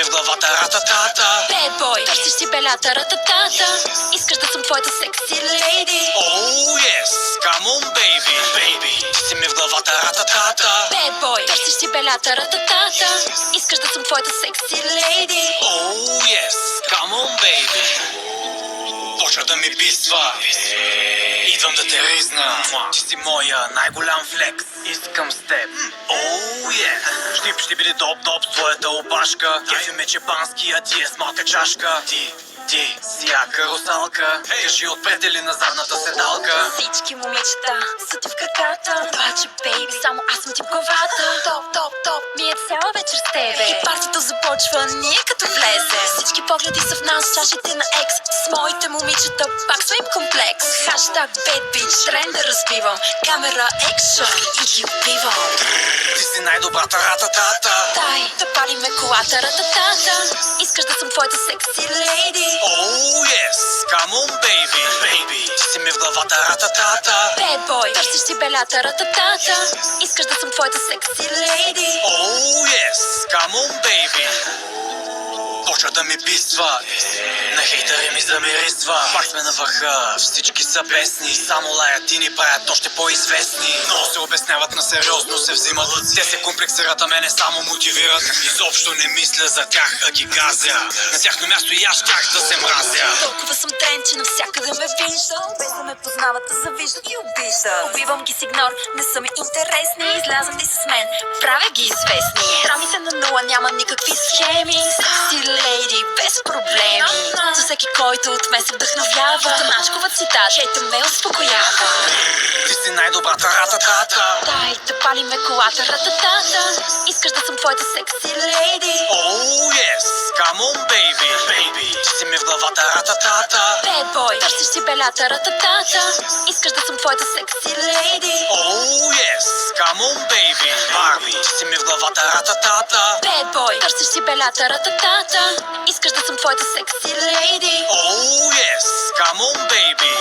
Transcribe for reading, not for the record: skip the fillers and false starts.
в главата рататата. Bad boy, търсиш си белята рататата. Искаш да съм твоята секси лейди. Oh yes, come on baby, baby. Ти си ми в главата рататата. Bad boy, търсиш си белята рататата. Искаш да съм твоята секси лейди. Oh yes, come on baby. Почва да ми писва. Идвам да те ризна. Ти си моя най-голям флекс. Искам с теб. Oh yeah. Штип ще биде доп-доп с твоята опашка. Кефи ме чепански, а ти е с малка чашка. Ти си яка русалка. Кажи отпред или на задната седалка. Всички момичета са ти в краката. Обаче, бейби, само аз съм ти в главата. Топ, ми е цяла вечер с тебе. И партито започва, ние като влезе. Всички погледи са в нас, чашите на екс. С моите момичета пак са им комплекс. Хаштаг bad bitch, тренда разбивам. Камера екшън и ги убивам. Ти си най-добрата рататата. Дай да палиме колата рататата. Искаш да съм твоята секси лейди. Oh yes, come on baby, baby. Ти си ми в главата рататата. Bad boy, търсиш си белята рататата. Искаш да съм твоята секси лейди. Oh yes, come on baby. Почва да ми писва. На хейтъри ми замирисва. Пак сме на върха, всички са бесни. Само лаят и ни правят още по-известни. Но се обясняват на сериозно, се взимат. Те се комплексират, а мене само мотивират. Изобщо не мисля за тях, а ги газя. На тяхно място и аз щях да се мразя. Толкова съм трен, че навсякъде ме виждам. Без да ме познават, завиждат и обиждат. Убивам ги с игнор, не са ми интересни. Излязам ли с мен, правя ги известни. Трамите на нула, няма никакви схеми. Секси лейди, без проблеми. За всеки, който от мен се вдъхновява. Таначкова цитат, хейта ме успокоява. Ти си най-добрата рататата. Дай да палиме колата рататата. Искаш да съм твоята секси лейди. Oh yes, come on baby, baby. Ти си ми в главата рататата. Bad boy, търсиш си белята рататата. Искаш да съм твоята секси лейди. Oh yes, come on baby, Барби. Ти си ми в главата рататата. Bad boy, търсиш си белята рататата. Искаш да съм твоята секси лейди. Oh yes, come on baby.